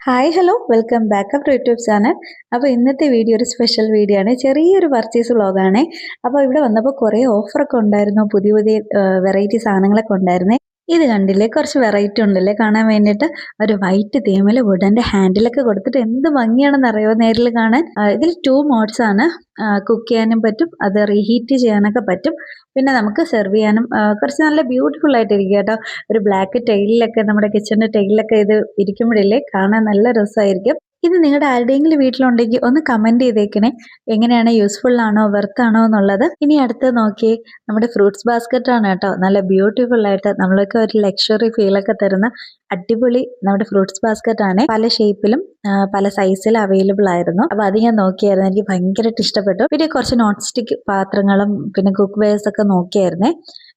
Hi hello welcome back up to YouTube channel. അപ്പോൾ ഇന്നത്തെ video ഒരു സ്പെഷ്യൽ വീഡിയോ ആണ്, ചെറിയൊരു പർച്ചേസ് വ്ളോഗാണ്. അപ്പോൾ ഇവിടെ വന്നപ്പോൾ കുറേ ഓഫറൊക്കെ ഉണ്ടായിരുന്നു, പുതിയ പുതിയ വെറൈറ്റി സാധനങ്ങളൊക്കെ ഉണ്ടായിരുന്നേ. ഇത് കണ്ടില്ലേ, കുറച്ച് വെറൈറ്റി ഉണ്ടല്ലേ കാണാൻ വേണ്ടിയിട്ട്. ഒരു വൈറ്റ് തീമിൽ വുഡന്റെ ഹാൻഡിലൊക്കെ കൊടുത്തിട്ട് എന്ത് ഭംഗിയാണെന്ന് അറിയോ നേരിൽ കാണാൻ. ഇതിൽ 2 മോഡ്സ് ആണ്. കുക്ക് ചെയ്യാനും പറ്റും, അത് റീഹീറ്റ് ചെയ്യാനൊക്കെ പറ്റും. പിന്നെ നമുക്ക് സെർവ് ചെയ്യാനും കുറച്ച് നല്ല ബ്യൂട്ടിഫുൾ ആയിട്ടിരിക്കും കേട്ടോ. ഒരു ബ്ലാക്ക് ടൈലിലൊക്കെ, നമ്മുടെ കിച്ചണിന്റെ ടൈലിലൊക്കെ ഇത് ഇരിക്കുമ്പോഴില്ലേ കാണാൻ നല്ല രസമായിരിക്കും. ഇത് നിങ്ങളുടെ ആരുടെയെങ്കിലും വീട്ടിലുണ്ടെങ്കിൽ ഒന്ന് കമന്റ് ചെയ്തേക്കണേ, എങ്ങനെയാണ്, യൂസ്ഫുൾ ആണോ, വെർത്ത് ആണോ എന്നുള്ളത്. ഇനി അടുത്ത് നോക്കിയേ, നമ്മുടെ ഫ്രൂട്ട്സ് ബാസ്ക്കറ്റ് ആണ് കേട്ടോ. നല്ല ബ്യൂട്ടിഫുൾ ആയിട്ട് നമ്മളൊക്കെ ഒരു ലക്ഷറി ഫീലൊക്കെ തരുന്ന അടിപൊളി നമ്മുടെ ഫ്രൂട്ട്സ് ബാസ്ക്കറ്റ് ആണ്. പല ഷേപ്പിലും പല സൈസിലും അവൈലബിൾ ആയിരുന്നു. അപ്പൊ അത് ഞാൻ നോക്കിയായിരുന്നു, എനിക്ക് ഭയങ്കരമായിട്ട് ഇഷ്ടപ്പെട്ടു. പിന്നെ കുറച്ച് നോൺ സ്റ്റിക്ക് പാത്രങ്ങളും പിന്നെ കുക്ക് വെയർസ് ഒക്കെ നോക്കിയായിരുന്നേ.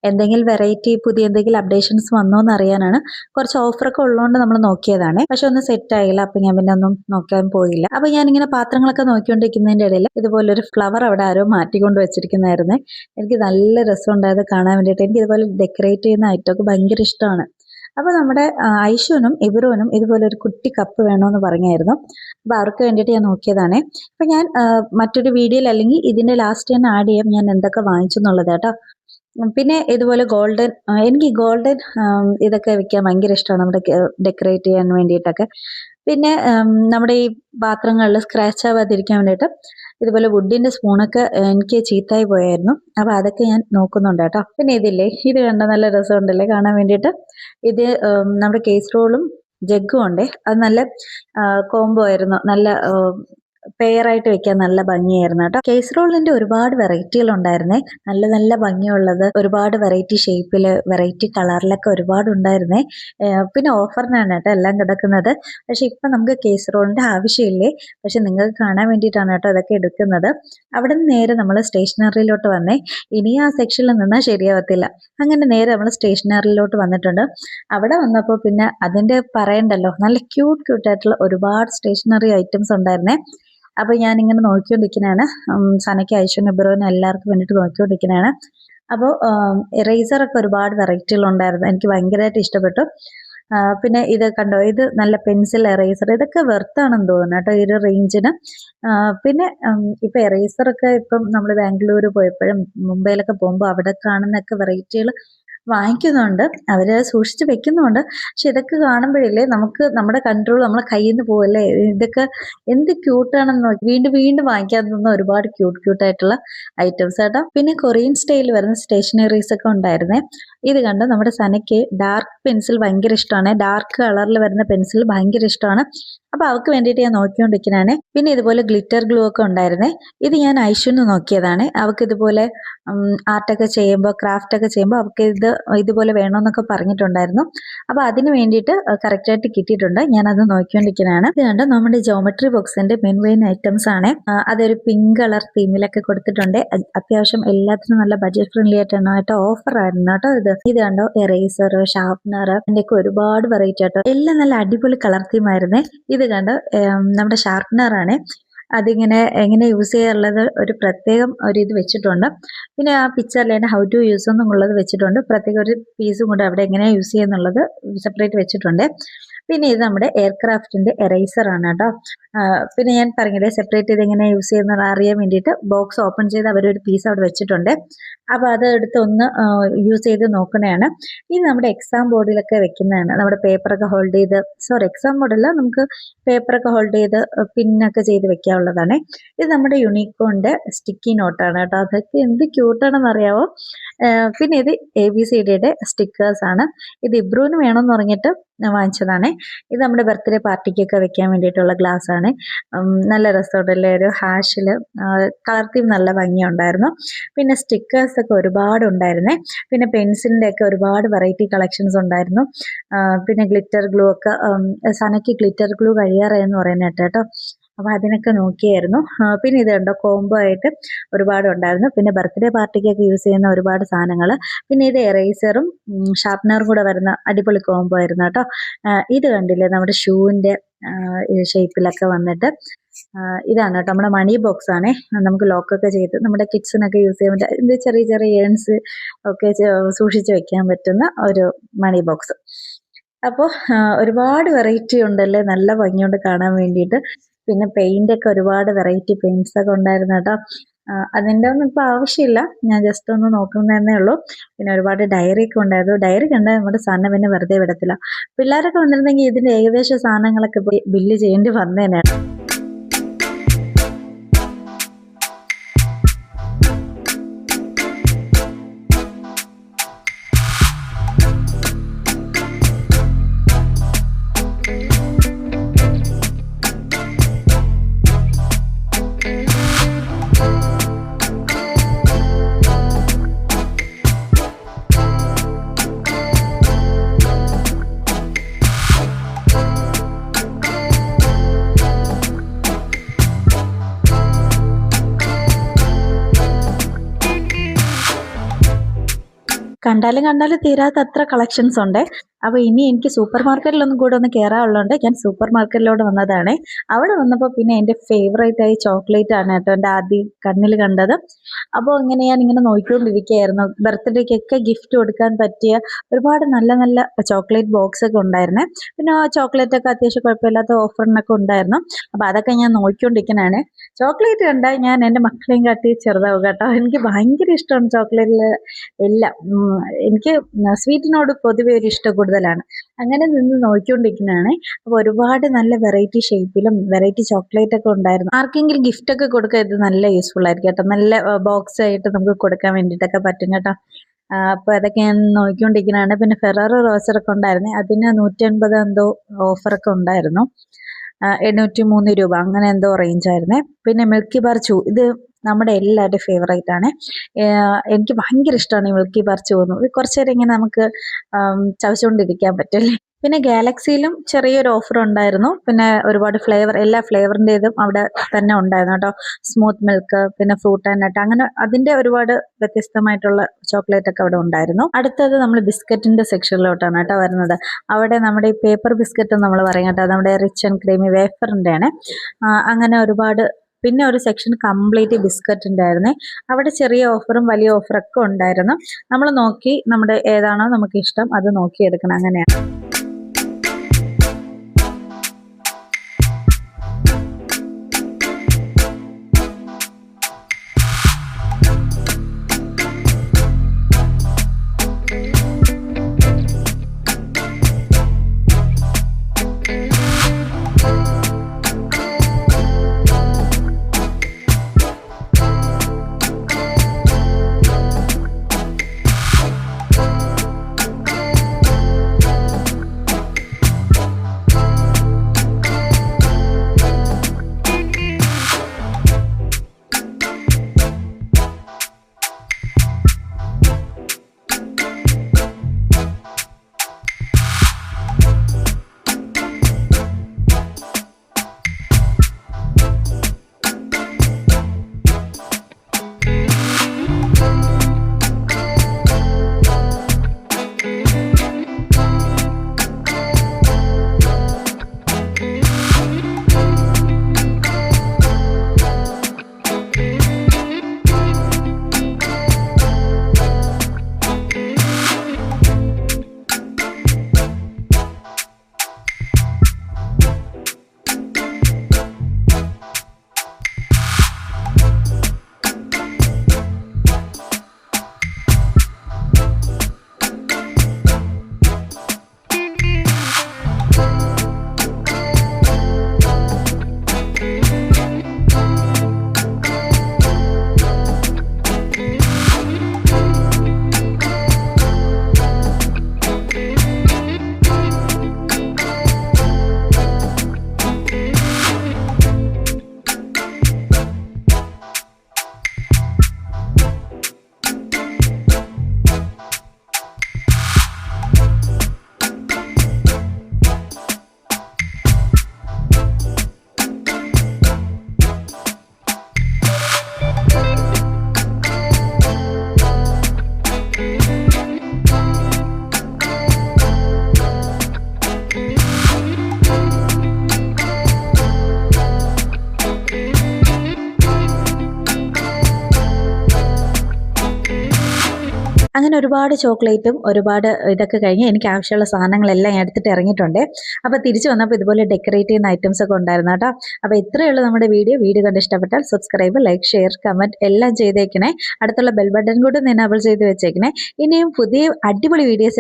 എന്തെങ്കിലും വെറൈറ്റി പുതിയ എന്തെങ്കിലും അപ്ഡേഷൻസ് വന്നോ എന്ന് അറിയാനാണ്. കുറച്ച് ഓഫറൊക്കെ ഉള്ളതുകൊണ്ട് നമ്മൾ നോക്കിയതാണ്, പക്ഷെ ഒന്നും സെറ്റ് ആയില്ല. അപ്പൊ ഞാൻ പിന്നെ ഒന്നും നോക്കാൻ പോയില്ല. അപ്പൊ ഞാനിങ്ങനെ പാത്രങ്ങളൊക്കെ നോക്കിക്കൊണ്ടിരിക്കുന്നതിന്റെ ഇടയിൽ ഇതുപോലെ ഒരു ഫ്ലവർ അവിടെ ആരോ മാറ്റിക്കൊണ്ട് വെച്ചിരിക്കുന്നതായിരുന്നേ. എനിക്ക് നല്ല രസമുണ്ടായത് കാണാൻ വേണ്ടിയിട്ട്. എനിക്ക് ഇതുപോലെ ഡെക്കറേറ്റ് ചെയ്യുന്ന ഐറ്റമൊക്കെ ഭയങ്കര ഇഷ്ടമാണ്. അപ്പൊ നമ്മുടെ ഐഷുവിനും ഇബ്രുവിനും ഇതുപോലെ ഒരു കുട്ടി കപ്പ് വേണമെന്ന് പറഞ്ഞായിരുന്നു. അപ്പൊ അവർക്ക് വേണ്ടിയിട്ട് ഞാൻ നോക്കിയതാണേ. അപ്പൊ ഞാൻ മറ്റൊരു വീഡിയോയിൽ അല്ലെങ്കിൽ ഇതിന്റെ ലാസ്റ്റ് തന്നെ ആഡ് ചെയ്യാം ഞാൻ എന്തൊക്കെ വാങ്ങിച്ചു എന്നുള്ളത് കേട്ടോ. പിന്നെ ഇതുപോലെ ഗോൾഡൻ, എനിക്ക് ഗോൾഡൻ ഇതൊക്കെ വെക്കാൻ ഭയങ്കര ഇഷ്ടമാണ്, നമ്മുടെ ഡെക്കറേറ്റ് ചെയ്യാൻ വേണ്ടിയിട്ടൊക്കെ. പിന്നെ നമ്മുടെ ഈ പാത്രങ്ങളിൽ സ്ക്രാച്ച് ആവാതിരിക്കാൻ വേണ്ടിയിട്ട് ഇതുപോലെ വുഡിന്റെ സ്പൂണൊക്കെ എനിക്ക് ചീത്തായി പോയായിരുന്നു. അപ്പൊ അതൊക്കെ ഞാൻ നോക്കുന്നുണ്ട് കേട്ടോ. പിന്നെ ഇതില്ലേ, ഇത് കണ്ട നല്ല രസമുണ്ടല്ലേ കാണാൻ വേണ്ടിയിട്ട്. ഇത് നമ്മുടെ കേസ് റോളും ജഗ്ഗും ഉണ്ടേ, അത് നല്ല കോംബോ ആയിരുന്നു. നല്ല പെയർ ആയിട്ട് വെക്കാൻ നല്ല ഭംഗിയായിരുന്നു കേട്ടോ. കേസ് റോളിന്റെ ഒരുപാട് വെറൈറ്റികൾ ഉണ്ടായിരുന്നേ, നല്ല നല്ല ഭംഗിയുള്ളത്. ഒരുപാട് വെറൈറ്റി ഷേപ്പില്, വെറൈറ്റി കളറിലൊക്കെ ഒരുപാട് ഉണ്ടായിരുന്നേ. പിന്നെ ഓഫറിനാണ് കേട്ടോ എല്ലാം കിടക്കുന്നത്. പക്ഷെ ഇപ്പൊ നമുക്ക് കേസ് റോളിന്റെ ആവശ്യമില്ലേ, പക്ഷെ നിങ്ങൾക്ക് കാണാൻ വേണ്ടിയിട്ടാണ് കേട്ടോ അതൊക്കെ എടുക്കുന്നത്. അവിടെ നിന്ന് നേരെ നമ്മൾ സ്റ്റേഷനറിയിലോട്ട് വന്നേ. ഇനി ആ സെക്ഷനിൽ നിന്നാൽ ശരിയാവത്തില്ല. അങ്ങനെ നേരെ നമ്മൾ സ്റ്റേഷനറിയിലോട്ട് വന്നിട്ടുണ്ട്. അവിടെ വന്നപ്പോൾ പിന്നെ അതിന്റെ പറയണ്ടല്ലോ, നല്ല ക്യൂട്ടായിട്ടുള്ള ഒരുപാട് സ്റ്റേഷനറി ഐറ്റംസ് ഉണ്ടായിരുന്നേ. അപ്പൊ ഞാൻ ഇങ്ങനെ നോക്കിക്കൊണ്ടിരിക്കുന്നതാണ്. സനയ്ക്ക്, ഐശ്വര്യ, ഇബ്രുവിന് എല്ലാവർക്കും വേണ്ടിയിട്ട് നോക്കിക്കൊണ്ടിരിക്കുന്നതാണ്. അപ്പോൾ ഇറേസറൊക്കെ ഒരുപാട് വെറൈറ്റികൾ ഉണ്ടായിരുന്നു, എനിക്ക് ഭയങ്കരമായിട്ട് ഇഷ്ടപ്പെട്ടു. പിന്നെ ഇത് കണ്ടോ, ഇത് നല്ല പെൻസിൽ എറേസർ, ഇതൊക്കെ വെർത്താണെന്ന് തോന്നുന്നു കേട്ടോ ഈ ഒരു റേഞ്ചിന്. പിന്നെ ഇപ്പൊ എറേസറൊക്കെ ഇപ്പം നമ്മൾ ബാംഗ്ലൂർ പോയപ്പോഴും മുംബൈയിലൊക്കെ പോകുമ്പോൾ അവിടെ കാണുന്നൊക്കെ വെറൈറ്റികൾ വാങ്ങിക്കുന്നുണ്ട്, അവര് സൂക്ഷിച്ച് വെക്കുന്നുണ്ട്. പക്ഷെ ഇതൊക്കെ കാണുമ്പോഴില്ലേ നമുക്ക് നമ്മുടെ കൺട്രോൾ നമ്മളെ കയ്യിൽ നിന്ന് പോവല്ലേ. ഇതൊക്കെ എന്ത് ക്യൂട്ടാണെന്ന് നോക്കി വീണ്ടും വീണ്ടും വാങ്ങിക്കാൻ തോന്നുന്ന ഒരുപാട് ക്യൂട്ടായിട്ടുള്ള ഐറ്റംസ് കേട്ടോ. പിന്നെ കൊറിയൻ സ്റ്റൈൽ വരുന്ന സ്റ്റേഷനറീസ് ഒക്കെ ഉണ്ടായിരുന്നേ. ഇത് കണ്ടോ, നമ്മുടെ സനയ്ക്ക് ഡാർക്ക് പെൻസിൽ ഭയങ്കര ഇഷ്ടമാണ്, ഡാർക്ക് കളറിൽ വരുന്ന പെൻസിൽ ഭയങ്കര ഇഷ്ടമാണ്. അപ്പൊ അവർക്ക് വേണ്ടിയിട്ട് ഞാൻ നോക്കിക്കൊണ്ടിരിക്കുന്നതാണ്. പിന്നെ ഇതുപോലെ ഗ്ലിറ്റർ ഗ്ലൂ ഒക്കെ ഉണ്ടായിരുന്നേ. ഇത് ഞാൻ ഐഷുന്ന് നോക്കിയതാണ്. അവർക്ക് ഇതുപോലെ ആർട്ടൊക്കെ ചെയ്യുമ്പോൾ, ക്രാഫ്റ്റ് ഒക്കെ ചെയ്യുമ്പോൾ അവർക്ക് ഇതുപോലെ വേണമെന്നൊക്കെ പറഞ്ഞിട്ടുണ്ടായിരുന്നു. അപ്പൊ അതിന് വേണ്ടിയിട്ട് കറക്റ്റായിട്ട് കിട്ടിയിട്ടുണ്ട്. ഞാൻ അത് നോക്കിക്കൊണ്ടിരിക്കുന്നതാണ്. ഇത് കണ്ടോ, നമ്മുടെ ജോമെട്രി ബോക്സിന്റെ മെയിൻ ഐറ്റംസ് ആണ്. അതൊരു പിങ്ക് കളർ തീമിലൊക്കെ കൊടുത്തിട്ടുണ്ട്. അത്യാവശ്യം എല്ലാത്തിനും നല്ല ബഡ്ജറ്റ് ഫ്രണ്ട്ലി ആയിട്ടാണ് കേട്ടോ, ഓഫർ ആയിരുന്നു കേട്ടോ ഇത് കണ്ടോ, എറേസർ, ഷാർപ്നർ, അതിന്റെയൊക്കെ ഒരുപാട് വെറൈറ്റി ആട്ടോ, എല്ലാം നല്ല അടിപൊളി കളർ തീം ആയിരുന്നേ. ഇത് കണ്ടോ, നമ്മുടെ ഷാർപ്നർ ആണ്. അതിങ്ങനെ എങ്ങനെ യൂസ് ചെയ്യാനുള്ളത് ഒരു പ്രത്യേകം ഒരു ഇത് വെച്ചിട്ടുണ്ട്. പിന്നെ ആ പിക്ചറിൽ തന്നെ ഹൗ ടു യൂസ് എന്നുള്ളത് വെച്ചിട്ടുണ്ട്. പ്രത്യേക ഒരു പീസും കൂടെ അവിടെ എങ്ങനെ യൂസ് ചെയ്യുന്നുള്ളത് സെപ്പറേറ്റ് വെച്ചിട്ടുണ്ട്. പിന്നെ ഇത് നമ്മുടെ എയർക്രാഫ്റ്റിന്റെ എറേസർ ആണ് കേട്ടോ. പിന്നെ ഞാൻ പറഞ്ഞില്ലേ സെപ്പറേറ്റ് ചെയ്ത് എങ്ങനെ യൂസ് ചെയ്യുന്നത് അറിയാൻ വേണ്ടിയിട്ട് ബോക്സ് ഓപ്പൺ ചെയ്ത് അവരൊരു പീസ് അവിടെ വെച്ചിട്ടുണ്ട്. അപ്പൊ അത് എടുത്ത് ഒന്ന് യൂസ് ചെയ്ത് നോക്കണതാണ്. ഇത് നമ്മുടെ എക്സാം ബോർഡിലൊക്കെ വെക്കുന്നതാണ്, നമ്മുടെ പേപ്പറൊക്കെ ഹോൾഡ് ചെയ്ത്, സോറി എക്സാം ബോർഡല്ല, നമുക്ക് പേപ്പറൊക്കെ ഹോൾഡ് ചെയ്ത് പിന്നൊക്കെ ചെയ്ത് വെക്കാനുള്ളതാണ്. ഇത് നമ്മുടെ യുണീക്കോണിന്റെ സ്റ്റിക്കി നോട്ടാണ് കേട്ടോ. അതൊക്കെ എന്ത് ക്യൂട്ടാണെന്ന് അറിയാവോ. പിന്നെ ഇത് ABCDയുടെ സ്റ്റിക്കേഴ്സ് ആണ്. ഇത് ഇബ്രുവിന് വേണമെന്ന് പറഞ്ഞിട്ട് വാങ്ങിച്ചതാണ്. ഇത് നമ്മുടെ ബർത്ത്ഡേ പാർട്ടിക്കൊക്കെ വെക്കാൻ വേണ്ടിയിട്ടുള്ള ഗ്ലാസ് ആണ്. നല്ല രസമുണ്ടല്ലേ, ഒരു ഹാഷില് കളർ തീം നല്ല ഭംഗിയുണ്ടായിരുന്നു. പിന്നെ സ്റ്റിക്കേഴ്സ് ഒക്കെ ഒരുപാട് ഉണ്ടായിരുന്നേ. പിന്നെ പെൻസിലിന്റെ ഒക്കെ ഒരുപാട് വെറൈറ്റി കളക്ഷൻസ് ഉണ്ടായിരുന്നു. പിന്നെ ഗ്ലിറ്റർ ഗ്ലൂ ഒക്കെ, സനയ്ക്ക് ഗ്ലിറ്റർ ഗ്ലൂ കഴിയാറായെന്ന് പറയുന്നത് കേട്ടോ. അപ്പൊ അതിനൊക്കെ നോക്കിയായിരുന്നു. പിന്നെ ഇത് കണ്ടോ, കോംബോ ആയിട്ട് ഒരുപാട് ഉണ്ടായിരുന്നു. പിന്നെ ബർത്ത്ഡേ പാർട്ടിക്കൊക്കെ യൂസ് ചെയ്യുന്ന ഒരുപാട് സാധനങ്ങൾ. പിന്നെ ഇത് എറേസറും ഷാർപ്നറും കൂടെ വരുന്ന അടിപൊളി കോംബോ ആയിരുന്നു കേട്ടോ. ഇത് കണ്ടില്ലേ, നമ്മുടെ ഷൂവിന്റെ ഷേപ്പിലൊക്കെ വന്നിട്ട് ഇതാണ് കേട്ടോ, നമ്മുടെ മണി ബോക്സ് ആണ്. നമുക്ക് ലോക്കൊക്കെ ചെയ്ത് നമ്മുടെ കിഡ്സിനൊക്കെ യൂസ് ചെയ്യാൻ പറ്റും. ഇത് ചെറിയ ചെറിയ ഏൺസ് ഒക്കെ സൂക്ഷിച്ച് വെക്കാൻ പറ്റുന്ന ഒരു മണി ബോക്സ്. അപ്പോൾ ഒരുപാട് വെറൈറ്റി ഉണ്ടല്ലേ, നല്ല ഭംഗിയുണ്ട് കാണാൻ വേണ്ടിയിട്ട്. പിന്നെ പെയിൻ്റൊക്കെ ഒരുപാട് വെറൈറ്റി പെയിൻറ്റ്സൊക്കെ ഉണ്ടായിരുന്നു കേട്ടോ. അതിൻ്റെ ഒന്നും ഇപ്പോൾ ആവശ്യമില്ല, ഞാൻ ജസ്റ്റ് ഒന്ന് നോക്കുന്നതന്നേ ഉള്ളൂ. പിന്നെ ഒരുപാട് ഡയറി ഒക്കെ ഉണ്ടായിരുന്നു. ഡയറി കണ്ടാൽ നമ്മുടെ സാധനം പിന്നെ വെറുതെ വിടത്തില്ല. പിള്ളേരൊക്കെ വന്നിരുന്നെങ്കിൽ ഇതിൻ്റെ ഏകദേശം സാധനങ്ങളൊക്കെ ബില്ല് ചെയ്യേണ്ടി വന്നേനെ. കണ്ടാലും തീരാത്ത അത്ര കളക്ഷൻസ് ഉണ്ട്. അപ്പോൾ ഇനി എനിക്ക് സൂപ്പർ മാർക്കറ്റിലൊന്നും കൂടെ ഒന്ന് കയറാനുള്ളതുകൊണ്ട് ഞാൻ സൂപ്പർ മാർക്കറ്റിലോട്ട് വന്നതാണ്. അവിടെ വന്നപ്പോൾ പിന്നെ എൻ്റെ ഫേവറേറ്റ് ആയി ചോക്ലേറ്റ് ആണ് കേട്ടോ എൻ്റെ ആദ്യം കണ്ണിൽ കണ്ടത്. അപ്പോൾ ഞാനിങ്ങനെ നോക്കിക്കൊണ്ടിരിക്കുകയായിരുന്നു. ബർത്ത്ഡേക്കൊക്കെ ഗിഫ്റ്റ് കൊടുക്കാൻ പറ്റിയ ഒരുപാട് നല്ല നല്ല ചോക്ലേറ്റ് ബോക്സ് ഒക്കെ ഉണ്ടായിരുന്നേ. പിന്നെ ആ ചോക്ലേറ്റ് ഒക്കെ അത്യാവശ്യം കുഴപ്പമില്ലാത്ത ഓഫറിനൊക്കെ ഉണ്ടായിരുന്നു. അപ്പോൾ അതൊക്കെ ഞാൻ നോക്കിക്കൊണ്ടിരിക്കുന്നതാണ്. ചോക്ലേറ്റ് കണ്ടാൽ ഞാൻ എൻ്റെ മക്കളെയും കാട്ടി ചെറുതാവും കേട്ടോ. എനിക്ക് ഭയങ്കര ഇഷ്ടമാണ് ചോക്ലേറ്റിൽ എല്ലാം. എനിക്ക് സ്വീറ്റിനോട് പൊതുവെ ഒരു ഇഷ്ടം കൂടുതലാണ്. അങ്ങനെ നിന്ന് നോക്കിക്കൊണ്ടിരിക്കുന്നതാണ്. അപ്പോൾ ഒരുപാട് നല്ല വെറൈറ്റി ഷേപ്പിലും വെറൈറ്റി ചോക്ലേറ്റ് ഒക്കെ ഉണ്ടായിരുന്നു. ആർക്കെങ്കിലും ഗിഫ്റ്റ് ഒക്കെ കൊടുക്കാൻ ഇത് നല്ല യൂസ്ഫുൾ ആയിരിക്കും കേട്ടോ. നല്ല ബോക്സ് ആയിട്ട് നമുക്ക് കൊടുക്കാൻ വേണ്ടിയിട്ടൊക്കെ പറ്റും കേട്ടോ. അപ്പോൾ അതൊക്കെ ഞാൻ നോക്കിക്കൊണ്ടിരിക്കുന്നതാണ്. പിന്നെ ഫെറാറോ റോസറൊക്കെ ഉണ്ടായിരുന്നു. അതിന് 150 എന്തോ ഓഫറൊക്കെ ഉണ്ടായിരുന്നു. 803 രൂപ അങ്ങനെ എന്തോ റേഞ്ച് ആയിരുന്നേ. പിന്നെ മിൽക്കി ബാർ ചൂ, ഇത് നമ്മുടെ എല്ലാവരുടെയും ഫേവറേറ്റ് ആണ്. എനിക്ക് ഭയങ്കര ഇഷ്ടമാണ് ഈ മിൽക്കി ബാർ ചൂ. കുറച്ചു നേരം ഇങ്ങനെ നമുക്ക് ചവച്ചുകൊണ്ടിരിക്കാൻ പറ്റില്ലേ. പിന്നെ ഗാലക്സിയിലും ചെറിയൊരു ഓഫർ ഉണ്ടായിരുന്നു. പിന്നെ ഒരുപാട് ഫ്ലേവർ, എല്ലാ ഫ്ലേവറിൻ്റെതും അവിടെ തന്നെ ഉണ്ടായിരുന്നു കേട്ടോ. സ്മൂത്ത് മിൽക്ക്, പിന്നെ ഫ്രൂട്ട് ആൻഡ് നട്ട്, അങ്ങനെ അതിൻ്റെ ഒരുപാട് വ്യത്യസ്തമായിട്ടുള്ള ചോക്ലേറ്റ് ഒക്കെ അവിടെ ഉണ്ടായിരുന്നു. അടുത്തത് നമ്മൾ ബിസ്ക്കറ്റിൻ്റെ സെക്ഷനിലോട്ടാണ് കേട്ടോ വരുന്നത്. അവിടെ നമ്മുടെ ഈ പേപ്പർ ബിസ്ക്കറ്റ് നമ്മൾ പറയും കേട്ടോ, നമ്മുടെ റിച്ച് ആൻഡ് ക്രീമി വേഫറിൻ്റെ ആണ്. അങ്ങനെ ഒരുപാട്. പിന്നെ ഒരു സെക്ഷൻ കംപ്ലീറ്റ് ബിസ്ക്കറ്റിൻ്റെ ആയിരുന്നേ. അവിടെ ചെറിയ ഓഫറും വലിയ ഓഫറൊക്കെ ഉണ്ടായിരുന്നു. നമ്മൾ നോക്കി നമ്മുടെ ഏതാണോ നമുക്ക് ഇഷ്ടം അത് നോക്കിയെടുക്കണം, അങ്ങനെയാണ്. അങ്ങനെ ഒരുപാട് ചോക്ലേറ്റും ഒരുപാട് ഇതൊക്കെ കഴിഞ്ഞ് എനിക്ക് ആവശ്യമുള്ള സാധനങ്ങളെല്ലാം ഞാൻ എടുത്തിട്ട് ഇറങ്ങിയിട്ടുണ്ട്. അപ്പോൾ തിരിച്ചു വന്നപ്പോൾ ഇതുപോലെ ഡെക്കറേറ്റ് ചെയ്യുന്ന ഐറ്റംസ് ഒക്കെ ഉണ്ടായിരുന്നു കേട്ടോ. അപ്പോൾ ഇത്രയേ ഉള്ളൂ നമ്മുടെ വീഡിയോ കണ്ട് ഇഷ്ടപ്പെട്ടാൽ സബ്സ്ക്രൈബ്, ലൈക്ക്, ഷെയർ, കമന്റ് എല്ലാം ചെയ്തേക്കണേ. അടുത്തുള്ള ബെൽ ബട്ടൺ കൂടി എനേബിൾ ചെയ്ത് വെച്ചേക്കണേ. ഇനിയും പുതിയ അടിപൊളി വീഡിയോസ്